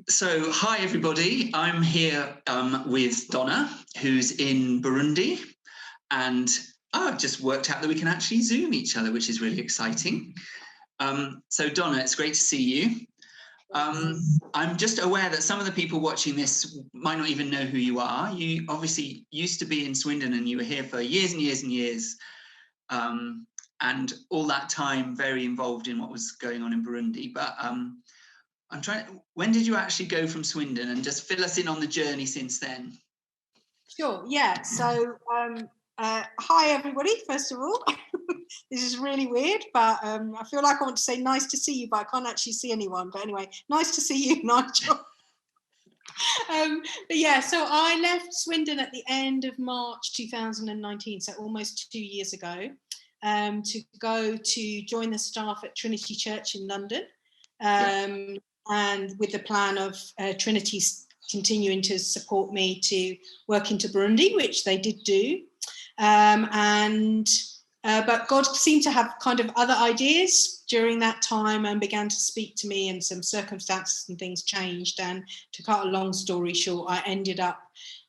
So, hi everybody. I'm here with Donna, who's in Burundi, and I've just worked out that we can actually Zoom each other, which is really exciting. So, Donna, it's great to see you. I'm just aware that some of the people watching this might not even know who you are. You obviously used to be in Swindon, and you were here for years and years and years, and all that time very involved in what was going on in Burundi. But when did you actually go from Swindon, and just fill us in on the journey since then? Sure, yeah. So, hi everybody, first of all. This is really weird, but I feel like I want to say nice to see you, but I can't actually see anyone. But anyway, nice to see you, Nigel. But yeah, so I left Swindon at the end of March 2019, so almost 2 years ago, to go to join the staff at Trinity Church in London. And with the plan of Trinity continuing to support me to work into Burundi, which they did do. But God seemed to have kind of other ideas during that time and began to speak to me, and some circumstances and things changed. And to cut a long story short, I ended up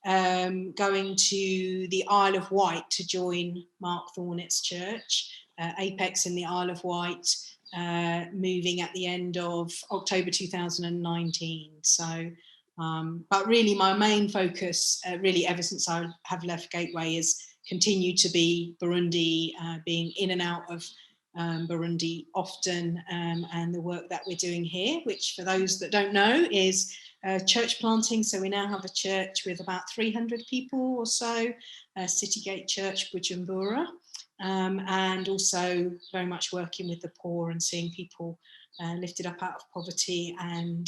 going to the Isle of Wight to join Mark Thornett's church, Apex in the Isle of Wight, moving at the end of October 2019. So, but really my main focus, really ever since I have left Gateway, is continue to be Burundi, being in and out of Burundi often, and the work that we're doing here, which for those that don't know is church planting. So we now have a church with about 300 people or so, Citygate Church, Bujumbura. And also very much working with the poor and seeing people lifted up out of poverty, and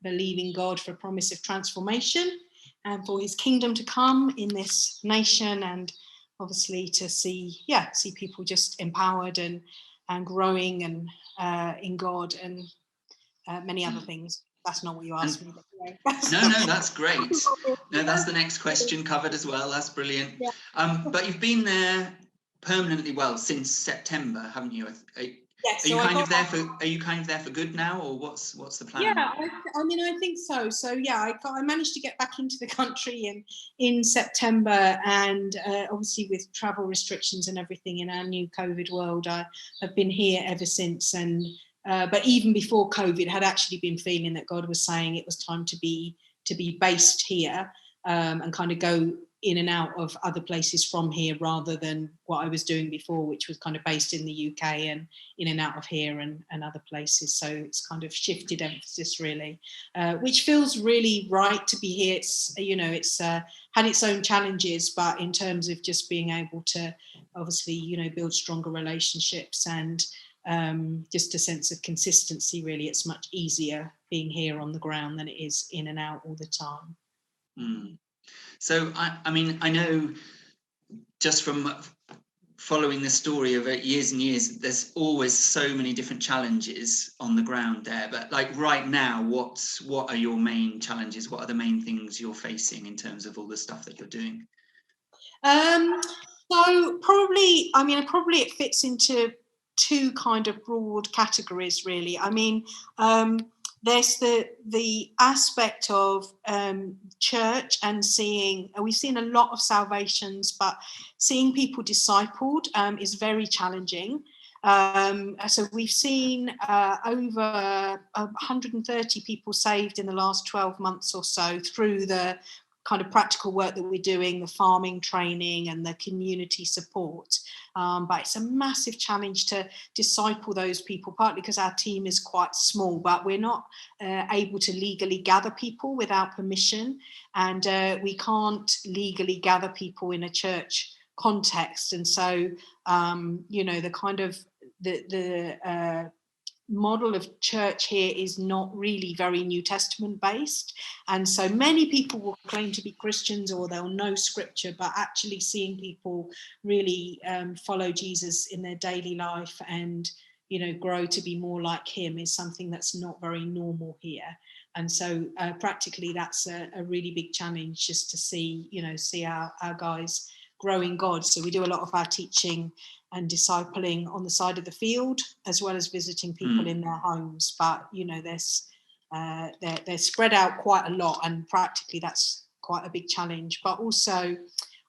believing God for a promise of transformation and for his kingdom to come in this nation, and obviously to see people just empowered and growing and in God, and many other things. That's not what you asked me. No, that's great. No, that's the next question covered as well. That's brilliant. Yeah. But you've been there permanently, since September, haven't you? Yes. Are you kind of there for good now, or what's the plan? Yeah, I think so. So yeah, I managed to get back into the country in September, and obviously with travel restrictions and everything in our new COVID world, I have been here ever since. And but even before COVID, had actually been feeling that God was saying it was time to be based here, and kind of go in and out of other places from here, rather than what I was doing before, which was kind of based in the UK and in and out of here and other places. So it's kind of shifted emphasis really, which feels really right to be here. It's, it's had its own challenges, but in terms of just being able to obviously, build stronger relationships and just a sense of consistency, really, it's much easier being here on the ground than it is in and out all the time. So, I know just from following the story of years and years, there's always so many different challenges on the ground there. But like right now, what are your main challenges? What are the main things you're facing in terms of all the stuff that you're doing? So probably it fits into two kind of broad categories, really. There's the aspect of church and we've seen a lot of salvations, but seeing people discipled is very challenging. So we've seen over 130 people saved in the last 12 months or so through the kind of practical work that we're doing, the farming training and the community support. But it's a massive challenge to disciple those people, partly because our team is quite small, but we're not able to legally gather people without permission. And we can't legally gather people in a church context. And so, the kind of the model of church here is not really very New Testament based, and so many people will claim to be Christians or they'll know scripture, but actually seeing people really follow Jesus in their daily life and grow to be more like him is something that's not very normal here. And so practically that's a really big challenge, just to see our guys growing God. So we do a lot of our teaching and discipling on the side of the field, as well as visiting people in their homes. But there's they're spread out quite a lot, and practically that's quite a big challenge. But also,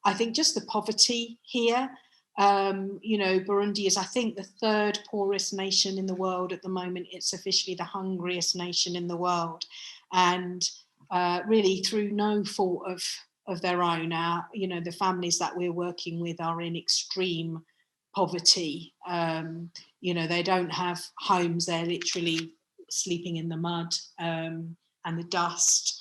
I think just the poverty here. Burundi is, I think, the third poorest nation in the world at the moment. It's officially the hungriest nation in the world, and really through no fault of their own. The families that we're working with are in extreme poverty. They don't have homes. They're literally sleeping in the mud and the dust.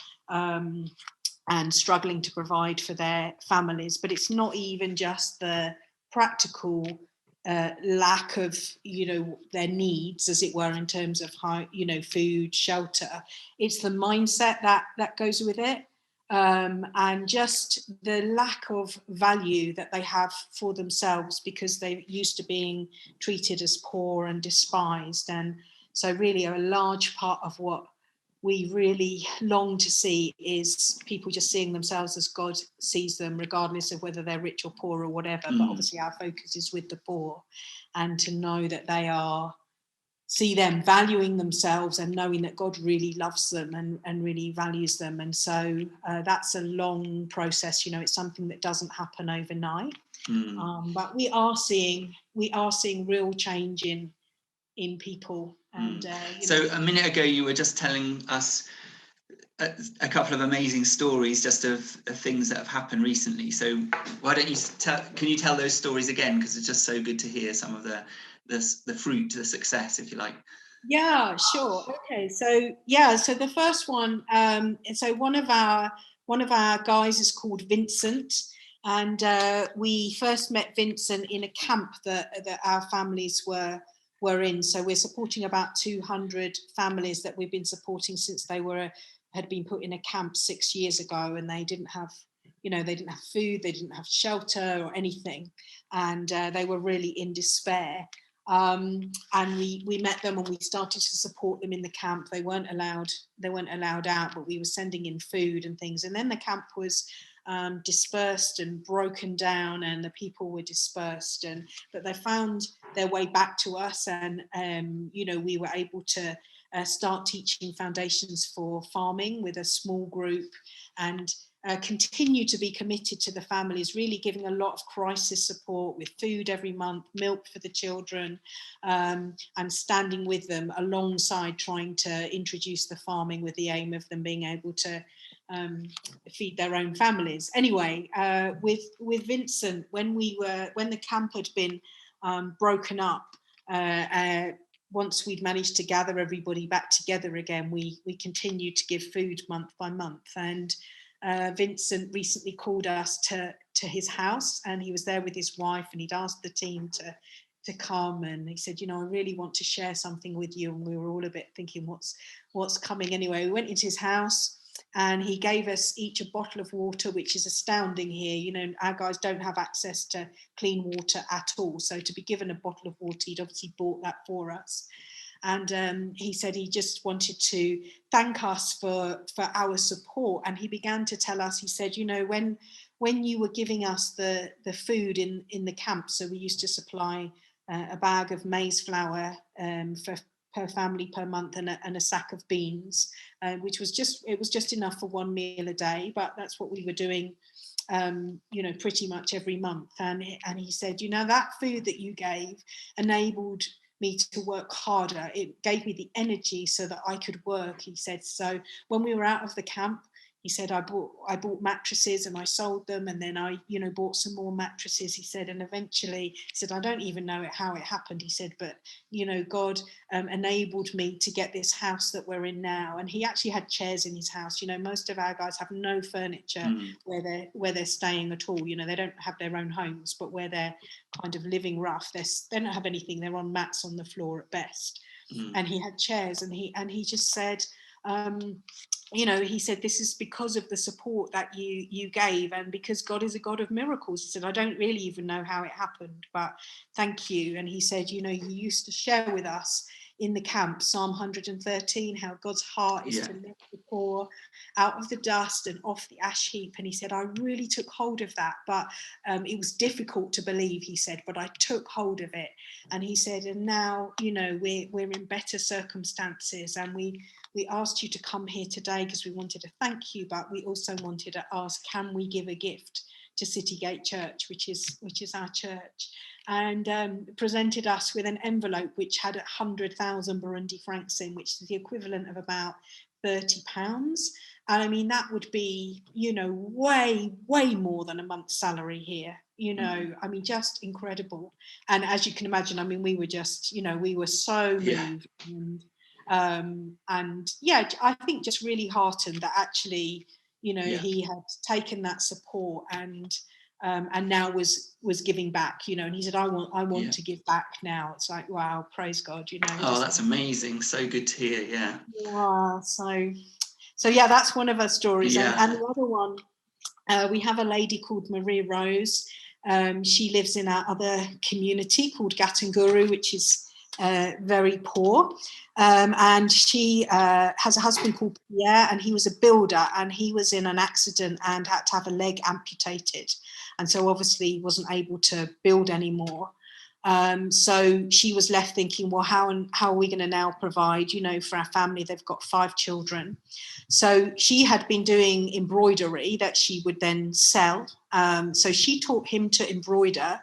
And struggling to provide for their families. But it's not even just the practical lack of, their needs, as it were, in terms of food, shelter. It's the mindset that goes with it, and just the lack of value that they have for themselves because they're used to being treated as poor and despised. And so really a large part of what we really long to see is people just seeing themselves as God sees them, regardless of whether they're rich or poor or whatever. But obviously our focus is with the poor, and to know that see them valuing themselves and knowing that God really loves them and really values them. And so that's a long process. It's something that doesn't happen overnight. But we are seeing real change in people. And so a minute ago you were just telling us a couple of amazing stories just of things that have happened recently. So why don't you can you tell those stories again, because it's just so good to hear some of the fruit, the success, if you like. Yeah, sure. Okay, so the first one, so one of our guys is called Vincent, and we first met Vincent in a camp that our families were in. So we're supporting about 200 families that we've been supporting since they had been put in a camp 6 years ago, and they didn't have food, they didn't have shelter or anything, and they were really in despair. And we met them and we started to support them in the camp. They weren't allowed out, but we were sending in food and things. And then the camp was dispersed and broken down, and the people were dispersed, but they found their way back to us, and we were able to start teaching foundations for farming with a small group, and continue to be committed to the families, really giving a lot of crisis support with food every month, milk for the children, and standing with them alongside trying to introduce the farming with the aim of them being able to feed their own families. Anyway, with Vincent, when the camp had been broken up, once we'd managed to gather everybody back together again, we continued to give food month by month. And Vincent recently called us to his house, and he was there with his wife, and he'd asked the team to come, and he said, I really want to share something with you. And we were all a bit thinking, what's coming? Anyway, we went into his house, and he gave us each a bottle of water, which is astounding here. Our guys don't have access to clean water at all. So to be given a bottle of water, he'd obviously bought that for us. And he said he just wanted to thank us for our support. And he began to tell us, he said, when you were giving us the food in the camp, so we used to supply a bag of maize flour per family per month, and a sack of beans, which was just enough for one meal a day. But that's what we were doing, pretty much every month. And he said, that food that you gave enabled me to work harder. It gave me the energy so that I could work, he said. So when we were out of the camp, he said, I bought mattresses and I sold them, and then I bought some more mattresses, he said. And eventually, he said, I don't even know how it happened, he said, but God enabled me to get this house that we're in now. And he actually had chairs in his house. Most of our guys have no furniture where they're staying at all. They don't have their own homes, but where they're kind of living rough, they don't have anything. They're on mats on the floor at best. And he had chairs, and he just said, he said, this is because of the support that you gave, and because God is a God of miracles. He said, I don't really even know how it happened, but thank you. And he said, you used to share with us, in the camp, Psalm 113, how God's heart is Yeah. to lift the poor out of the dust and off the ash heap. And he said, I really took hold of that, but it was difficult to believe, he said, but I took hold of it. And he said, and now, you know, we're in better circumstances, and we asked you to come here today because we wanted to thank you, but we also wanted to ask, can we give a gift to Citygate Church, which is our church, and presented us with an envelope which had 100,000 Burundi francs in, which is the equivalent of about £30. And I mean, that would be, you know, way more than a month's salary here, you know. I mean, just incredible. And as you can imagine, I mean, we were just, you know, we were so moved. And yeah, I think just really heartened that actually, you know, he had taken that support and now was giving back, you know. And he said, I want to give back now. It's like, wow, praise God, you know. Oh, that's amazing. So good to hear. Yeah. Yeah. So yeah, that's one of our stories. Yeah. And the other one, we have a lady called Maria Rose. She lives in our other community called Gatanguru, which is very poor. And she has a husband called Pierre, and he was a builder, and he was in an accident and had to have a leg amputated. And so obviously wasn't able to build anymore. So she was left thinking, well, how are we going to now provide, you know, for our family? They've got 5 children. So she had been doing embroidery that she would then sell. So she taught him to embroider,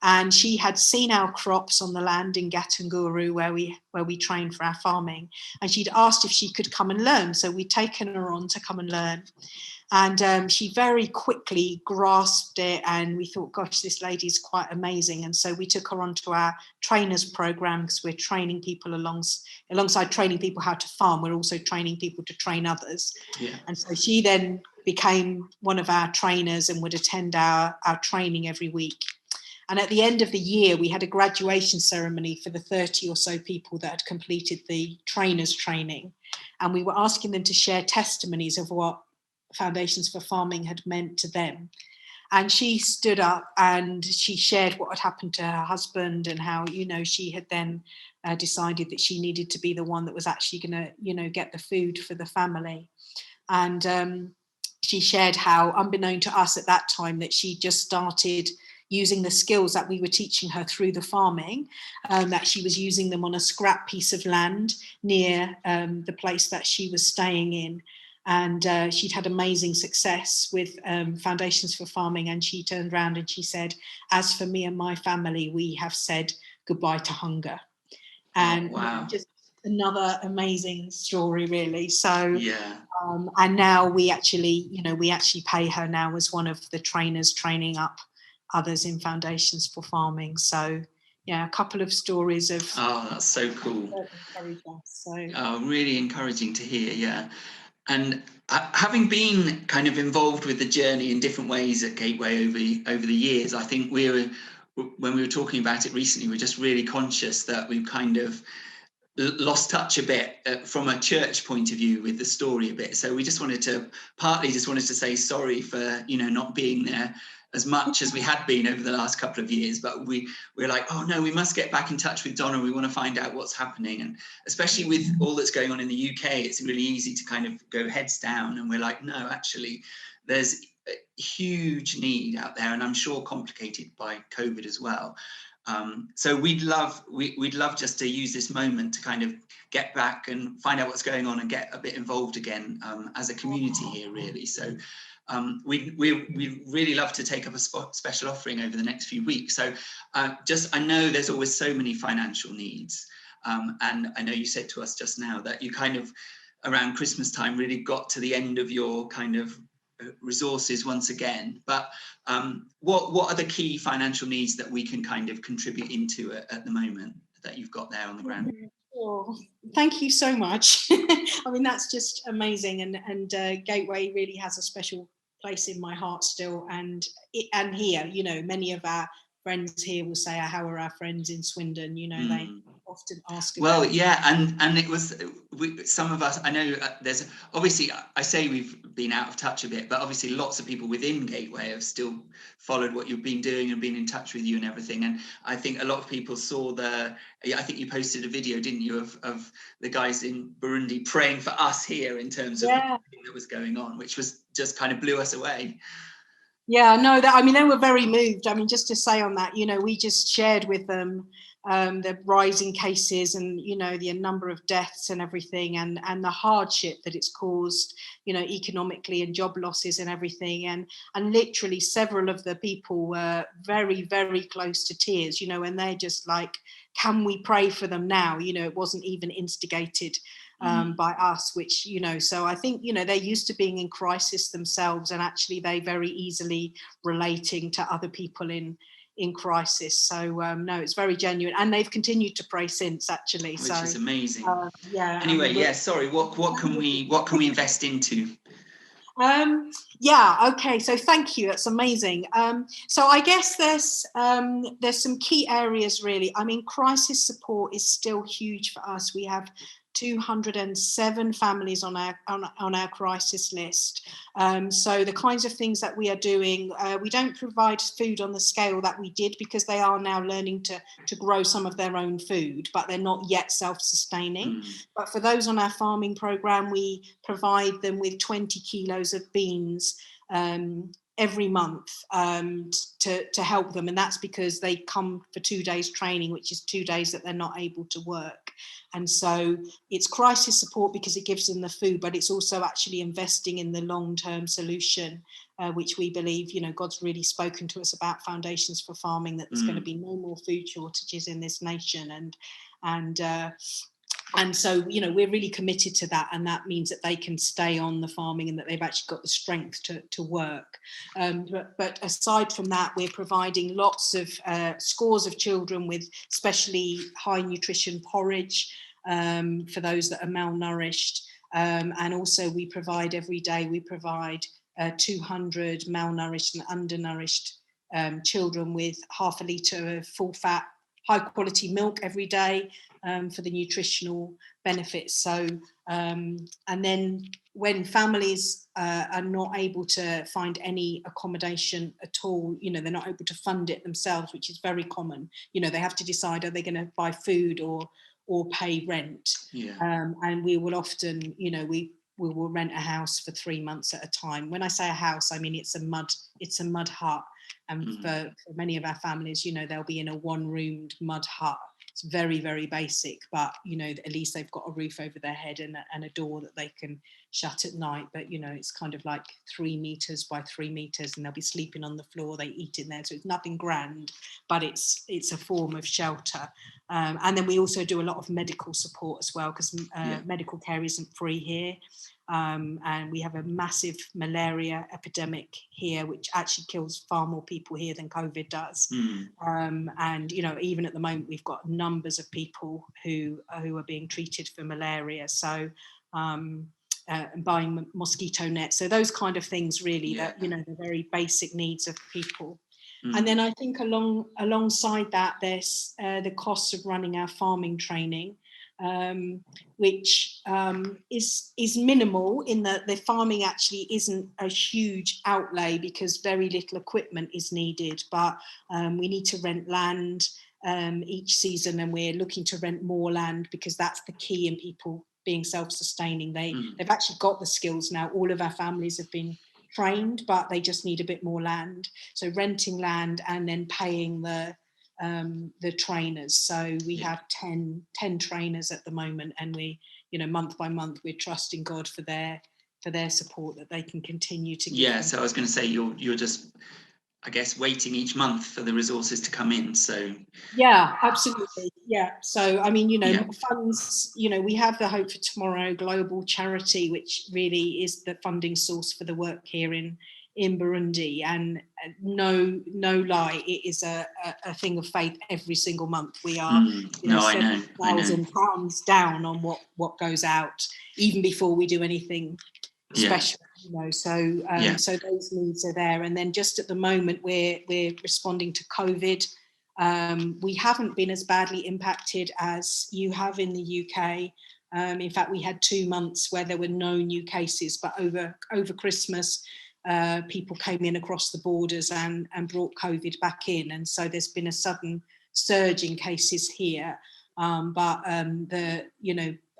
and she had seen our crops on the land in Gatanguru where we trained for our farming, and she'd asked if she could come and learn. So we'd taken her on to come and learn. And she very quickly grasped it, and we thought, gosh, this lady's quite amazing. And so we took her onto our trainers program, because we're training people alongside training people how to farm. We're also training people to train others. Yeah. And so she then became one of our trainers and would attend our training every week. And at the end of the year, we had a graduation ceremony for the 30 or so people that had completed the trainers training. And we were asking them to share testimonies of what Foundations for Farming had meant to them. And she stood up and she shared what had happened to her husband, and how, you know, she had then decided that she needed to be the one that was actually going to, you know, get the food for the family. And she shared how, unbeknown to us at that time, that she just started using the skills that we were teaching her through the farming, that she was using them on a scrap piece of land near the place that she was staying in. And she'd had amazing success with Foundations for Farming. And she turned around and she said, as for me and my family, we have said goodbye to hunger. And wow. Just another amazing story, really. So, yeah. And now we actually pay her now as one of the trainers training up others in Foundations for Farming. So, yeah, a couple of stories of. Oh, that's so cool. So. Really encouraging to hear. Yeah. And having been kind of involved with the journey in different ways at Gateway over the years, I think when we were talking about it recently, we're just really conscious that we've kind of lost touch a bit from a church point of view with the story a bit. So we just wanted to say sorry for, you know, not being there as much as we had been over the last couple of years, but we're like, oh no, we must get back in touch with Donna. We want to find out what's happening. And especially with all that's going on in the UK, it's really easy to kind of go heads down. And we're like, no, actually, there's a huge need out there, and I'm sure complicated by COVID as well. So we'd love just to use this moment to kind of get back and find out what's going on and get a bit involved again as a community here, really. So we really love to take up a special offering over the next few weeks. So I know there's always so many financial needs. And I know you said to us just now that you kind of around Christmas time really got to the end of your kind of resources once again. But what are the key financial needs that we can kind of contribute into at the moment that you've got there on the ground? Oh, thank you so much. I mean, that's just amazing, and Gateway really has a special place in my heart still, and here, you know, many of our friends here will say, how are our friends in Swindon? You know, they often ask Well, about. yeah, and it was some of us. I know there's obviously, I say we've been out of touch a bit, but obviously lots of people within Gateway have still followed what you've been doing and been in touch with you and everything. And I think a lot of people saw I think you posted a video, didn't you, of the guys in Burundi praying for us here in terms of everything that was going on, which was just kind of blew us away. Yeah, no, I mean, they were very moved. I mean, just to say on that, we just shared with them the rising cases and, the number of deaths and everything, and the hardship that it's caused, economically, and job losses and everything. And literally several of the people were very, very close to tears, and they're just like, can we pray for them now? It wasn't even instigated by us, which, so I think, they're used to being in crisis themselves, and actually they very easily relating to other people in crisis. So no, it's very genuine, and they've continued to pray since, actually. Which is amazing. Yeah. Anyway, sorry, what can we invest into? Yeah, okay, so thank you, that's amazing. So I guess there's some key areas, really. I mean, crisis support is still huge for us. We have 207 families on our crisis list. So the kinds of things that we are doing, we don't provide food on the scale that we did, because they are now learning to grow some of their own food, but they're not yet self-sustaining. But for those on our farming program, we provide them with 20 kilos of beans every month to help them, and that's because they come for 2 days training, which is 2 days that they're not able to work. And so it's crisis support because it gives them the food, but it's also actually investing in the long-term solution, which we believe, God's really spoken to us about foundations for farming, that there's going to be no more food shortages in this nation. And so, we're really committed to that, and that means that they can stay on the farming and that they've actually got the strength to work. But aside from that, we're providing lots of scores of children with especially high nutrition porridge for those that are malnourished. And also we provide every day, 200 malnourished and undernourished children with half a litre of full fat, high quality milk every day for the nutritional benefits. So, and then when families are not able to find any accommodation at all, they're not able to fund it themselves, which is very common. They have to decide, are they going to buy food or pay rent? And we will often, we will rent a house for 3 months at a time. When I say a house, I mean it's a mud hut. And for many of our families, they'll be in a one-roomed mud hut. It's very, very basic, but, at least they've got a roof over their head and a door that they can shut at night. But, it's kind of like 3 meters by 3 meters, and they'll be sleeping on the floor. They eat in there. So it's nothing grand, but it's a form of shelter. And then we also do a lot of medical support as well, because medical care isn't free here. And we have a massive malaria epidemic here, which actually kills far more people here than COVID does. And, even at the moment, we've got numbers of people who are being treated for malaria. So buying mosquito nets. So those kind of things, really, that, the very basic needs of people. And then I think alongside that, there's the costs of running our farming training. Which is minimal, in that the farming actually isn't a huge outlay because very little equipment is needed, but we need to rent land each season, and we're looking to rent more land because that's the key in people being self-sustaining. They've actually got the skills now. All of our families have been trained, but they just need a bit more land. So renting land and then paying the trainers. So we have 10 trainers at the moment, and we, month by month, we're trusting God for their support, that they can continue to give them. So I was going to say, you're just, I guess, waiting each month for the resources to come in. So absolutely. So I mean, funds, we have the Hope for Tomorrow global charity, which really is the funding source for the work here in Burundi, and no lie, it is a thing of faith. Every single month we are £7,000 down on what goes out, even before we do anything special. So those needs are there. And then just at the moment we're responding to COVID, We haven't been as badly impacted as you have in the UK. In fact, we had 2 months where there were no new cases, but over Christmas, people came in across the borders and brought COVID back in. And so there's been a sudden surge in cases here.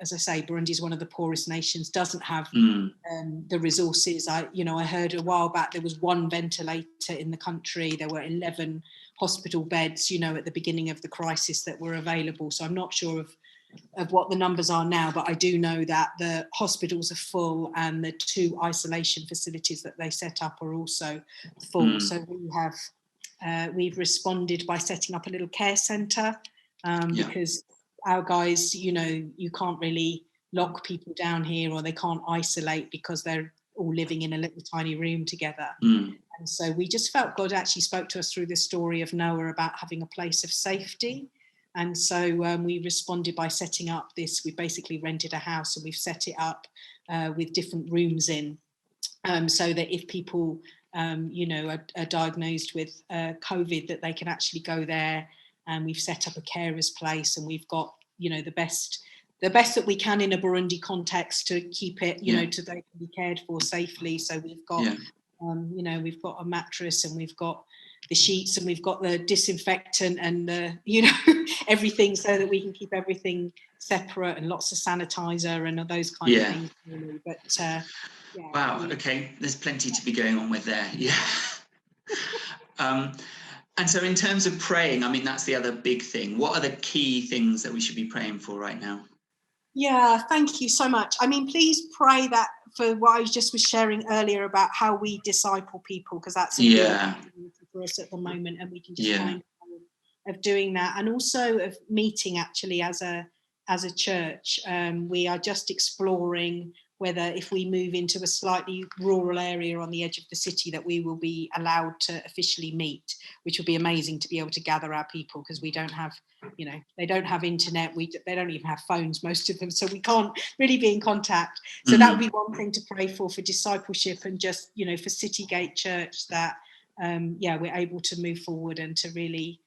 As I say, Burundi is one of the poorest nations, doesn't have the resources. I heard a while back there was 1 ventilator in the country. There were 11 hospital beds, at the beginning of the crisis that were available. So I'm not sure of what the numbers are now, but I do know that the hospitals are full and the 2 isolation facilities that they set up are also full. So we've responded by setting up a little care centre because our guys, you can't really lock people down here, or they can't isolate because they're all living in a little tiny room together. And so we just felt God actually spoke to us through the story of Noah about having a place of safety. And so we responded by setting up this. We basically rented a house and we've set it up with different rooms in, so that if people, are diagnosed with COVID, that they can actually go there. And we've set up a carer's place, and we've got, the best that we can in a Burundi context to keep it, to they can be cared for safely. So we've got, we've got a mattress, and we've got the sheets, and we've got the disinfectant and the, everything, so that we can keep everything separate, and lots of sanitizer and those kind of things. Really. But wow. Okay, there's plenty to be going on with there. And so in terms of praying, I mean, that's the other big thing. What are the key things that we should be praying for right now? Yeah, thank you so much. I mean, please pray that for what I just was sharing earlier about how we disciple people, because that's a real opportunity for us at the moment, and we can just find a way of doing that, and also of meeting actually as a church. We are just exploring whether, if we move into a slightly rural area on the edge of the city, that we will be allowed to officially meet, which would be amazing to be able to gather our people, because we don't have, they don't have internet, they don't even have phones, most of them, so we can't really be in contact. So that would be one thing to pray for discipleship, and just, for City Gate Church, that, we're able to move forward and to really,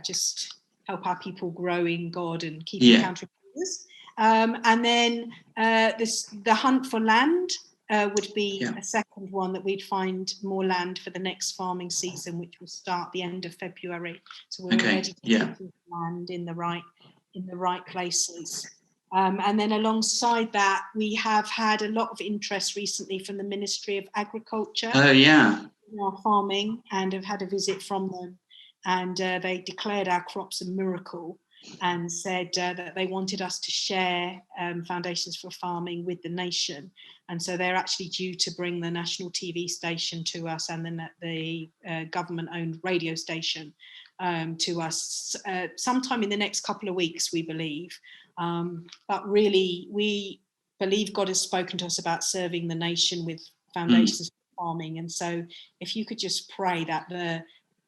just help our people grow in God and keep encountering others. And then the hunt for land would be a second one, that we'd find more land for the next farming season, which will start the end of February. So we're already taking land in the right places. And then alongside that, we have had a lot of interest recently from the Ministry of Agriculture. In our farming, and have had a visit from them, and they declared our crops a miracle, and said that they wanted us to share Foundations for Farming with the nation. And so they're actually due to bring the national TV station to us, and then the government-owned radio station to us sometime in the next couple of weeks, we believe. But really, we believe God has spoken to us about serving the nation with Foundations for Farming. And so if you could just pray that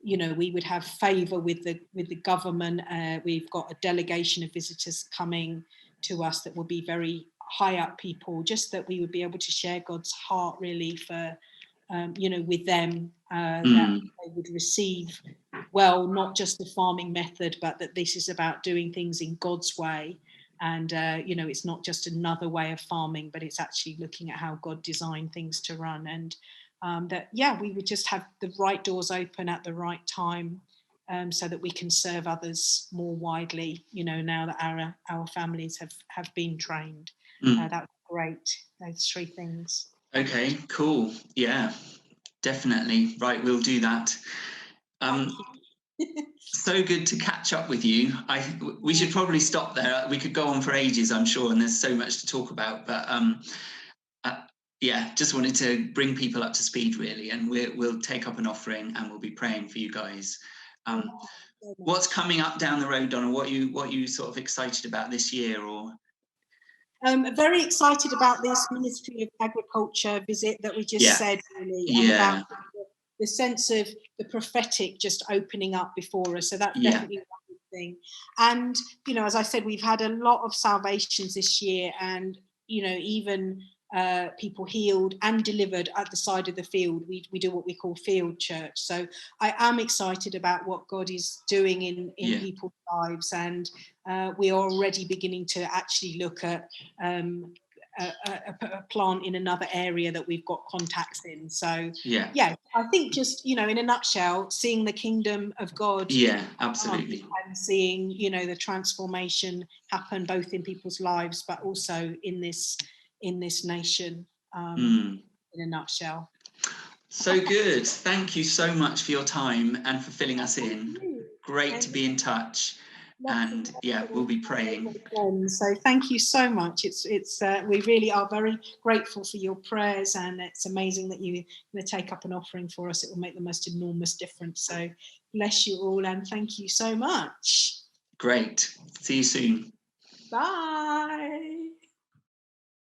we would have favour with the government. We've got a delegation of visitors coming to us that will be very high up people, just that we would be able to share God's heart really for, with them, that they would receive, not just the farming method, but that this is about doing things in God's way. And, it's not just another way of farming, but it's actually looking at how God designed things to run. And we would just have the right doors open at the right time, so that we can serve others more widely, now that our families have been trained. That would be great, those 3 things. Okay, cool. Yeah, definitely. Right, we'll do that. So good to catch up with you. We should probably stop there. We could go on for ages, I'm sure, and there's so much to talk about, but just wanted to bring people up to speed really, and we'll take up an offering and we'll be praying for you guys. What's coming up down the road, Donna? What are you sort of excited about this year? Or very excited about this Ministry of Agriculture visit that we just said, really, and about the sense of the prophetic just opening up before us. So that's definitely one good thing. And as I said, we've had a lot of salvations this year, and even people healed and delivered at the side of the field. We do what we call field church. So I am excited about what God is doing in people's lives, and we are already beginning to actually look at a plant in another area that we've got contacts in. So I think just, in a nutshell, seeing the kingdom of God absolutely, and seeing, the transformation happen both in people's lives but also in this nation, in a nutshell. So good. Thank you so much for your time and for filling us in. Great to be in touch. And we'll be praying. So thank you so much. It's we really are very grateful for your prayers, and it's amazing that you're going to take up an offering for us. It will make the most enormous difference. So bless you all, and thank you so much. Great. See you soon. Bye.